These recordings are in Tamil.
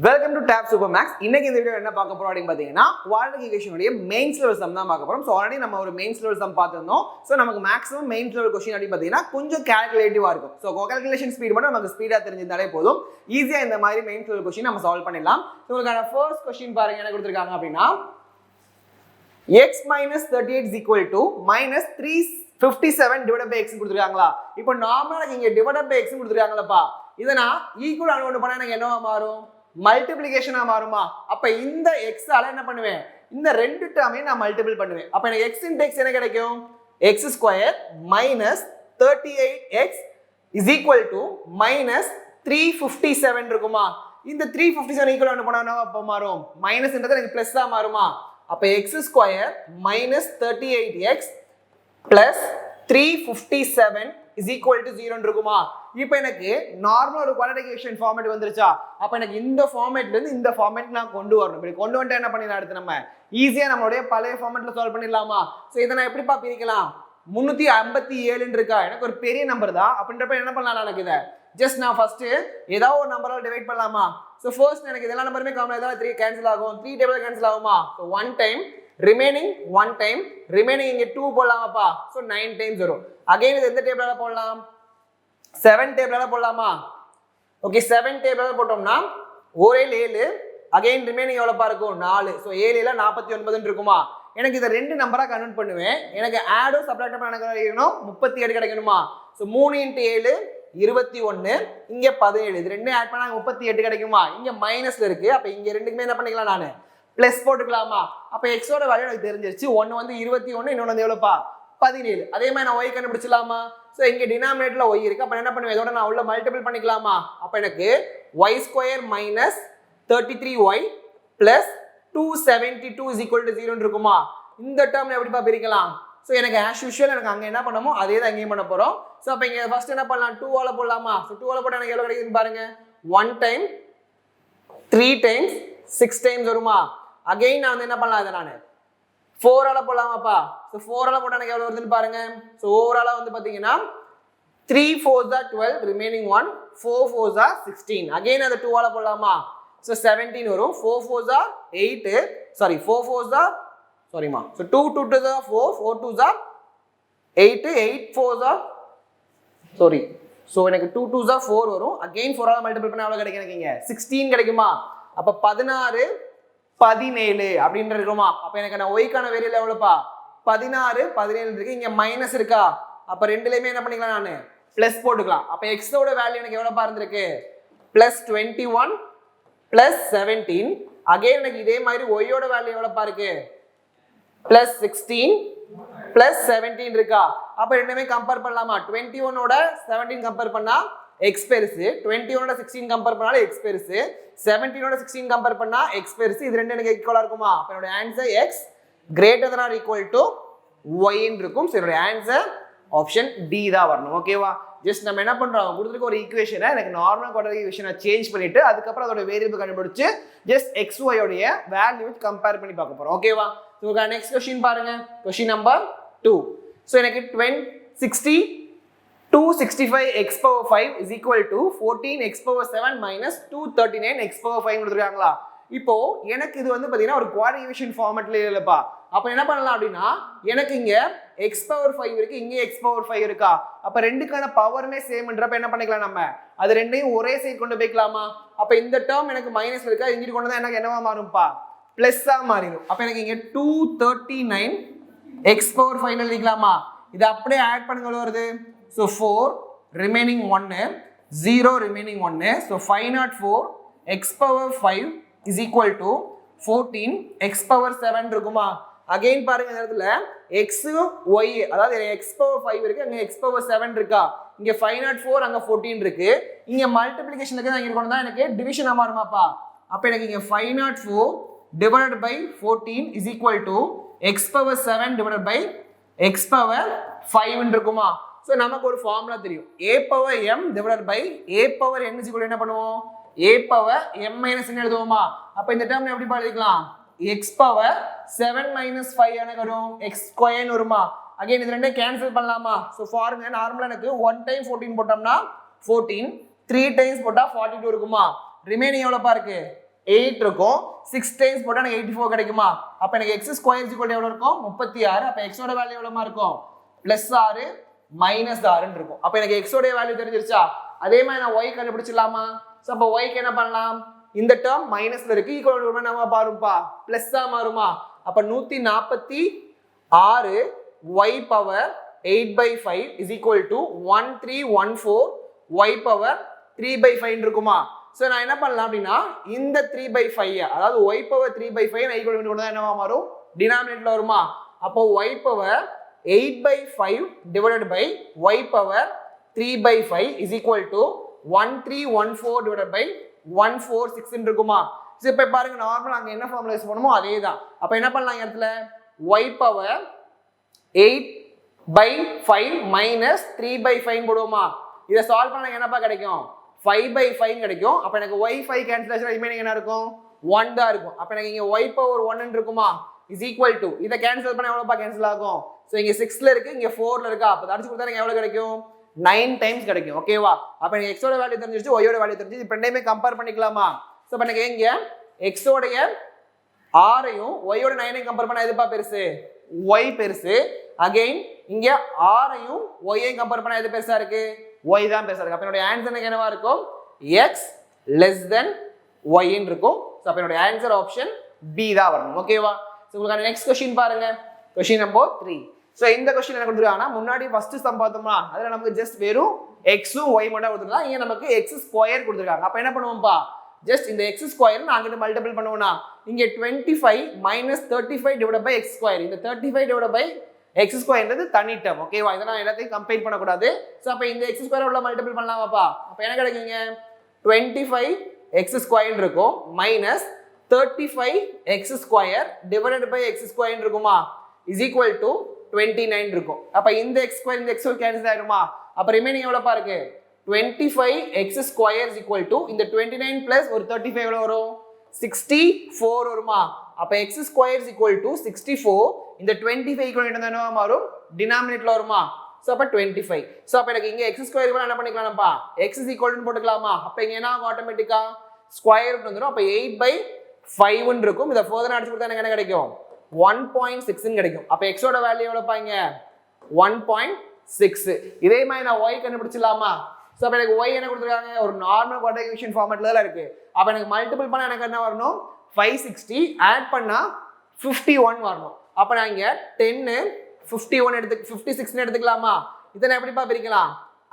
Welcome to tab super maths. இன்னைக்கு இந்த வீடியோ என்ன பார்க்க போறோம் அப்படின்னு பார்த்தீங்கன்னா குவாட்ரிக் ஈக்குவேஷனுடைய மெயின்ஸ் லெவல் சம் தான் பார்க்க போறோம். ஸோ ஆல்ரெடி நம்ம ஒரு மெயின்ஸ் லெவல் சம் பார்த்துருந்தோம். ஸோ நமக்கு மேக்ஸிமம் மெயின்ஸ் லெவல் கொஸ்டின் அப்படின்னு பார்த்தீங்கன்னா கொஞ்சம் கால்குலேட்டிவா இருக்கும். ஸோ கால்குலேஷன் ஸ்பீட் மட்டும் நமக்கு ஸ்பீடா தெரிஞ்சிருந்தாலே போதும், ஈஸியா இந்த மாதிரி மெயின்ஸ் லெவல் கொஸ்டின் நம்ம சால்வ் பண்ணிடலாம். ஸோ உங்களுக்கான ஃபர்ஸ்ட் கொஸ்டின் பாருங்க, என்ன கொடுத்துருக்காங்க அப்படின்னா x minus 38 is equal to minus 357 divided by x கொடுத்துருக்காங்களா. இப்போ நார்மலா இங்க divided by x கொடுத்துருக்காங்களப்பா, இதை நான் ஈக்குவல் அனோட் பண்ணா எனக்கு என்னவா மாறும்? மல்டிப்ளிகேஷனா மாறுமா? அப்ப இந்த x ஆல என்ன பண்ணுவேன், இந்த ரெண்டு டேர்மையும் நான் மல்டிபிள் பண்ணுவேன். அப்ப எனக்கு x into x என்ன கிடைக்கும்? x square minus 38x is equal to minus 357 இருக்குமா? இந்த 357 ஈக்குவல் அனோட் பண்ணா அப்ப மாறும் மைனஸ் என்றது எனக்கு பிளஸ் தான் மாறுமா? அப்ப x square minus 38x plus 357 is equal to 0 இருக்குமா? இப்போ எனக்கு நார்மல் ஒரு குவாட்ரிக் ஈக்குவேஷன் ஃபார்மேட் வந்துருச்சா? அப்ப எனக்கு இந்த ஃபார்மேட்ல இருந்து இந்த ஃபார்மேட் நான் கொண்டு வரணும். இப்படி கொண்டு வந்துட்டா என்ன பண்ணிடலாம், அடுத்து நம்ம ஈஸியா நம்மளுடைய பழைய ஃபார்மேட்ல சால்வ் பண்ணிடலாமா? சோ இதை நான் எப்படிப்பா பிரிக்கலாம்? 357 இருக்கா, எனக்கு ஒரு பெரிய நம்பர் தான். அப்படின்றப்ப என்ன பண்ணலாம், எனக்கு இதை ஜஸ்ட் நான் ஃபர்ஸ்ட் ஏதாவது ஒரு நம்பரால் டிவைட் பண்ணலாமா? ஸோ ஃபர்ஸ்ட் எனக்கு இதெல்லாம் நம்பருமே காமன், இதெல்லாம் 3 கேன்சல் ஆகும், 3 டேபிள் கேன்சல் ஆகுமா? So 1 time remaining 1 time remaining இங்கே 2 போடலாமாப்பா? ஸோ 9 டைம்ஸ் வரும். அகைன் இது எந்த டேபிளால போடலாம்? 7 டேபிளால போடலாமா? ஓகே, 7 டேபிளால போட்டோம்னா ஒரே 7 அகைன் ரிமைனிங் எவ்வளோப்பா இருக்கும்? 4. ஸோ 7 49 இருக்குமா? எனக்கு இதை ரெண்டு நம்பரா கன்வெர்ட் பண்ணுவேன். எனக்கு ஆடும் சப்ட்ராக்ட் பண்ண எனக்கு கிடைக்கணும் 38 கிடைக்கணுமா? ஸோ 3 into 7 21, இங்க 17, இது ரெண்டும் ஆட் பண்ணா 38 கிடைக்குமா? இங்க மைனஸ்ல இருக்கு, அப்ப இங்க ரெண்டுக்குமே என்ன பண்ணிக்கலாம், நானு பிளஸ் போட்டுக்கலாமா? அப்ப x ஓட வேல்யூ எனக்கு தெரிஞ்சிருச்சு. ஒன்னு வந்து 21, இன்னொன்னு வந்து எவ்வளவுப்பா? 17. அதே மாதிரி நான் y கண்டுபிடிச்சலாமா? சோ இங்க டினாமினேட்டர்ல y இருக்கு, அப்ப என்ன பண்ணுவேன், இதோட நான் உள்ள மல்டிபிள் பண்ணிக்கலாமா? அப்ப எனக்கு y square minus 33y plus 272 is equal to 0 இருக்குமா? இந்த டேர்ம்ல எப்படிப்பா பிரிக்கலாம்? ஸோ எனக்கு ஆஸ் யூஷுவல் எனக்கு அங்கே என்ன பண்ணமோ அதே தான் இங்கேயும் பண்ண போகிறோம். ஸோ அப்போ இங்கே ஃபர்ஸ்ட் என்ன பண்ணலாம், 2 ஆல போடலாமா? ஸோ 2 ஆல போட்டால் எனக்கு எவ்வளோ கிடைக்குதுன்னு பாருங்க. 1 டைம் 3 டைம்ஸ் 6 டைம்ஸ் வருமா? அகைன் நான் வந்து என்ன பண்ணலாம், இதை நான் 4 ஆல போடலாமாப்பா? ஸோ 4 ஆல போட்டால் எனக்கு எவ்வளோ வருதுன்னு பாருங்க. ஸோ ஓவராலாக வந்து பார்த்தீங்கன்னா 3 4s are 12, remaining 1, 4 4s are 16. Again அதை 2 ஆல போடலாமா? ஸோ 17 வரும். 4 4s are 8, sorry 4 4s are சாரிமா. So 2 2 2s are 4, 4 2s are 8, 8 4s are sorry. So எனக்கு 2 2s are 4 வரும். அகைன் 4 ஆல மல்டிபிள் பண்ணா எவ்வளோ கிடைக்கும், எனக்கு 16 கிடைக்குமா? அப்போ 16 17 அப்படின்னு இருக்குமா? அப்போ எனக்கு நான் ஒய்க்கான வேரியபிள் எவ்வளோப்பா? 16 17 இருக்கு. இங்க மைனஸ் இருக்கா? அப்போ ரெண்டுலையுமே என்ன பண்ணிக்கலாம், நான் பிளஸ் போட்டுக்கலாம். அப்போ எக்ஸோட வேல்யூ எனக்கு எவ்வளோப்பா இருந்திருக்கு? Plus 21 plus 17. அகைன் எனக்கு இதே மாதிரி ஒய்யோட வேல்யூ எவ்வளோப்பா இருக்கு? பிளஸ் 16 பிளஸ் 17 இருக்கா? அப்ப ரெண்டுமே கம்பேர் பண்ணலாமா? 21 ஓட 17 கம்பேர் பண்ணா எக்ஸ் பெருசு, 21 ஓட 16 கம்பேர் பண்ணாலும் எக்ஸ் பெருசு, 17 ஓட 16 கம்பேர் பண்ணா எக்ஸ் பெருசு. இது ரெண்டு எனக்கு ஈக்குவலா இருக்குமா? அப்ப என்னோட answer X greater than or equal to y ன்னு இருக்கும். சோ என்னோட ஆன்சர் ஆப்ஷன் டி தான் வரணும். ஓகேவா? ஜஸ்ட் நம்ம என்ன பண்றோம், கொடுத்துருக்க ஒரு ஈக்குவேஷனை எனக்கு நார்மல் குவாட்ரிக் ஈக்குவேஷனை சேஞ்ச் பண்ணிட்டு அதுக்கப்புறம் அதோட வேரியபிள் கண்டுபிடிச்சு ஜஸ்ட் எக்ஸ் ஒய் உடைய வேல்யூ கம்பேர் பண்ணி பார்க்க போறோம். ஓகேவா? So next question பாருங்க, question number 2. So எனக்கு 265 x power 5 is equal to 14 x power 7 minus 239 x power 5 கொடுத்துருக்காங்களா? இப்போ எனக்கு இது வந்து பாத்தீங்கன்னா ஒரு குவாட்ரிக் ஈக்குவேஷன் ஃபார்மட்ல இல்லப்பா. அப்ப என்ன பண்ணலாம் அப்படின்னா, எனக்கு இங்க x power 5 இருக்கு, இங்க x power 5 இருக்கா? அப்ப ரெண்டுக்கான பவருமே சேம்ன்றப்ப என்ன பண்ணிக்கலாம், நம்ம அது ரெண்டையும் ஒரே சைடு கொண்டு போய்க்கலாமா? அப்ப இந்த டேர்ம் எனக்கு மைனஸ்ல இருக்கா, இங்கிட்டு கொண்டு வந்தா எனக்கு என்னவா மாறும்பா? பிளஸ்ஸா மாறிடும். அப்ப எனக்கு இங்க 239 x power 5 எழுதிக்கலாமா? இது அப்படியே ஆட் பண்ணுங்க, எவ்வளவு வருது? So 4 remaining 1, 0 remaining 1. So 504 x power 5 is equal to 14 x power 7 இருக்குமா? அகைன் பாருங்க, இந்த இடத்துல x y, அதாவது x power 5 இருக்கு, அங்க x power 7 இருக்கா? இங்க 504 அங்க 14 இருக்கு. இங்க மல்டிப்ளிகேஷன் இருக்கு, இங்க கொண்டு வந்தா எனக்கு டிவிஷன் மாறுமாப்பா? அப்ப எனக்கு இங்க 504 divided by 14 is equal to x power 7 divided by x power 5 இருக்குமா? சோ நமக்கு ஒரு ஃபார்முலா தெரியும், a power m divided by a power n is equal to என்ன பண்ணுவோம்? a power m minus n எழுதுவோமா? அப்ப இந்த டேர்ம் எப்படி எழுதிக்கலாம்? x power 7 minus 5 என்ன வரும்? x square வருமா? அகைன் இது ரெண்டையும் கேன்சல் பண்ணலாமா? சோ ஃபார்முலா நார்மலா எனக்கு 1 டைம் 14 போட்டோம்னா 14, 3 டைம்ஸ் போட்டா 42 இருக்குமா? ரிமைனிங் எவ்வளவுப்பா இருக்கு? 8 இருக்கும் 6 டைம்ஸ் போட்டா எனக்கு 84 கிடைக்குமா அப்ப எனக்கு x ஸ்கொயர் ஈக்குவல் எவ்வளவு இருக்கும் 36 அப்ப x ஓட வேல்யூ எவ்வளவுமா இருக்கும் +6 -6 ன்னு இருக்கும் அப்ப எனக்கு x ஓட வேல்யூ தெரிஞ்சிருச்சா அதே மாதிரி நான் y கண்டுபிடிச்சிடலாமா சோ அப்ப y க்கு என்ன பண்ணலாம் இந்த டேர்ம் மைனஸ்ல இருக்கு ஈக்குவல் நம்ம பாருப்பா பிளஸ் ஆ மாறுமா அப்ப 146 y power 8/5 is equal to 1314 y power 3/5 இருக்குமா சோ நான் என்ன பண்ணலாம் அப்படினா இந்த 3/5 அதாவது y பவர் 3/5 நான் ஈக்குவல் பண்ணி என்னவா மாறும் டினாமினேட்டர்ல வருமா அப்போ y power 8/5 divided by y power 3/5 is equal to 1314 divided by 146 ன்னு இருக்குமா சோ இப்ப பாருங்க நார்மல் அங்க என்ன ஃபார்முலா யூஸ் பண்ணுமோ அதேதான் அப்ப என்ன பண்ணலாம் இந்த இடத்துல y பவர் 8/5 minus 3/5 போடுவோமா இத சால்வ் பண்ணா என்னப்பா கிடைக்கும் 5/5 கிடைக்கும் அப்ப எனக்கு y5 கேன்சலேஷன் ரிமைனிங் என்ன இருக்கும் 1 தான் இருக்கும் அப்ப எனக்கு இங்க y பவர் 1 ன்னு இருக்குமா is equal to இத கேன்சல் பண்ணா எவ்வளவுப்பா கேன்சல் ஆகும் சோ இங்க 6 ல இருக்கு இங்க 4 ல இருக்கா அப்ப அடிச்சு கொடுத்தா எனக்கு எவ்வளவு கிடைக்கும் 9 டைம்ஸ் கிடைக்கும் ஓகேவா அப்ப எனக்கு x ஓட வேல்யூ தெரிஞ்சிருச்சு y ஓட வேல்யூ தெரிஞ்சிருச்சு இப்போ ரெண்டையுமே கம்பேர் பண்ணிக்கலாமா சோ அப்ப எனக்கு இங்க x ஓடைய r ஐயும் y ஓட 9 ஐயும் கம்பேர் பண்ணா எதுப்பா பெருசு y பெருசு அகைன் இங்க r ஐயும் y ஐயும் கம்பேர் பண்ணா எது பெருசா இருக்கு y தான் பெருசா இருக்கு அப்ப என்னோட ஆன்சர் என்னவா இருக்கும் x less than y ன்னு இருக்கும் சோ அப்ப என்னோட ஆன்சர் ஆப்ஷன் B தான் வரணும் ஓகேவா சோ உங்களுக்கு நெக்ஸ்ட் क्वेश्चन பாருங்க क्वेश्चन நம்பர் 3 சோ இந்த क्वेश्चन என்ன கொடுத்திருக்காங்கன்னா முன்னாடி ஃபர்ஸ்ட் சம் பார்த்தோம்னா அதுல நமக்கு ஜஸ்ட் வெறும் x உம் y மட்டும் கொடுத்திருக்காங்க இங்க நமக்கு x ஸ்கொயர் கொடுத்திருக்காங்க அப்ப என்ன பண்ணுவோம்பா ஜஸ்ட் இந்த x ஸ்கொயர் நான் அங்க மல்டிபிள் பண்ணுவோம்னா இங்க 25 35 divided by x ஸ்கொயர் இந்த 35 divided by x ஸ்கொயர்ன்றது தனி டேர்ம் ஓகேவா இத நான் எல்லாத்தையும் கம்பைன் பண்ண கூடாது சோ அப்ப இந்த x ஸ்கொயர் உள்ள மல்டிபிள் பண்ணலாமாப்பா அப்ப என்ன கிடைக்குங்க 25 x ஸ்கொயர் இருக்கும் minus 35 x square divided by x square இருக்குமா is equal to 29 இருக்கும் அப்ப இந்த x ஸ்கொயர் இந்த x ஸ்கொயர் கேன்சல் ஆயிடுமா அப்ப ரிமைனிங் எவ்வளவு இருக்கு 25 x square is equal to இந்த 29 plus ஒரு 35 எவ்வளவு வரும் 64 வருமா அப்ப x square is equal to 64 இந்த 25 ஈக்குவல் என்னவா மாறும் டினாமினேட்டர்ல வருமா சோ அப்ப 25 சோ அப்ப எனக்கு இங்க x ஸ்கொயர் ஈக்குவல் என்ன பண்ணிக்கலாம்ப்பா x is equal ன்னு போட்டுக்கலாமா அப்ப இங்க என்ன ஆகும் ஆட்டோமேட்டிக்கா ஸ்கொயர் ரூட் வந்துரும் அப்ப 8/5 ன்னு இருக்கும் இத ஃபர்தரா அடிச்சு கொடுத்தா எனக்கு என்ன கிடைக்கும் 1.6 ன்னு கிடைக்கும் அப்ப x ஓட வேல்யூ எவ்வளவு பாங்க 1.6 இதே மாதிரி நான் y கண்டுபிடிச்சலாமா சோ அப்ப எனக்கு y என்ன கொடுத்திருக்காங்க ஒரு நார்மல் குவாட்ரிக் ஈக்குவேஷன் ஃபார்மட்ல தான் இருக்கு அப்ப எனக்கு மல்டிபிள் பண்ணா எனக்கு என்ன வரணும் 560 ஆட் பண்ணா 51 வரணும் அப்ப நான் இங்க 10 51 எடுத்து 56 ன்னு எடுத்துக்கலாமா இத நான் எப்படிப்பா பிரிக்கலாம்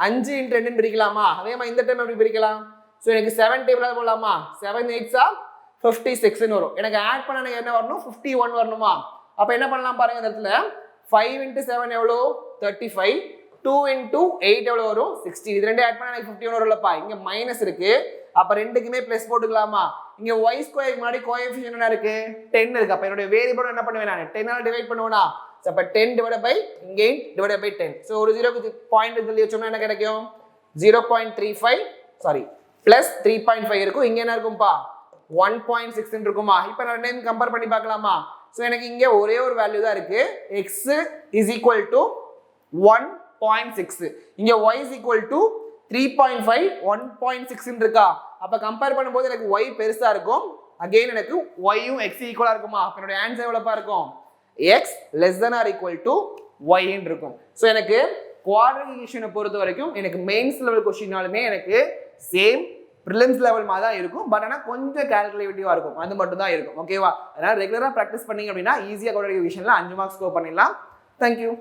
5 × 2 ன்னு பிரிக்கலாமா அதே மாதிரி இந்த டைம் எப்படி பிரிக்கலாம் சோ எனக்கு 7 டேபிள்ல போடலாமா 7 8s are 56 ன்னு வரும் எனக்கு ஆட் பண்ணா எனக்கு என்ன வரணும் 51 வரணுமா அப்ப என்ன பண்ணலாம் பாருங்க இந்த இடத்துல 5 × 7 எவ்வளவு 35 2 × 8 எவ்வளவு வரும் 60 இது ரெண்டே ஆட் பண்ணா எனக்கு 51 வரும்லப்பா இங்க மைனஸ் இருக்கு அப்ப ரெண்டுக்குமே பிளஸ் போட்டுக்கலாமா இங்க y ஸ்கொயர் முன்னாடி கோஎஃபிஷியன்ட் என்ன இருக்கு 10 இருக்கு அப்ப என்னோட வேரியபிள் என்ன பண்ணுவேன் நான் 10 ஆல டிவைட் பண்ணுவேனா சோ அப்ப 10 divided by இங்க 8 divided by 10 சோ ஒரு 0 க்கு பாயிண்ட் சொல்லி வச்சோம்னா என்ன கிடைக்கும் 0.35 சாரி பிளஸ் 3.5 இருக்கும் இங்க என்ன இருக்கும்பா 1.6 ன்னு இருக்குமா இப்போ நான் ரெண்டையும் கம்பேர் பண்ணி பார்க்கலாமா சோ எனக்கு இங்க ஒரே ஒரு வேல்யூ தான் இருக்கு x is equal to 1.6 இங்க y is equal to 3.5 1.6 ன்னு இருக்கா அப்ப கம்பேர் பண்ணும்போது எனக்கு y பெருசா இருக்கும் அகைன் எனக்கு y யும் x ஈக்குவலா இருக்குமா அப்ப என்னோட ஆன்சர் எவ்வளவுப்பா இருக்கும் x less than or equal to y ன்னு இருக்கும் சோ எனக்கு குவாட்ரிக் ஈக்குவேஷனை பொறுத்த வரைக்கும் எனக்கு மெயின்ஸ் லெவல் क्वेश्चनனாலுமே எனக்கு சேம் prelims level மாதிரி தான் இருக்கும் பட் ஆனா கொஞ்சம் கால்குலேட்டிவா இருக்கும் அது மட்டும் தான் இருக்கும் ஓகேவா அதனால ரெகுலரா பிராக்டீஸ் பண்ணீங்க அப்படினா ஈஸியா குவாட்ரிக் ஈக்குவேஷன்ல 5 மார்க்ஸ் ஸ்கோர் பண்ணிடலாம் Thank you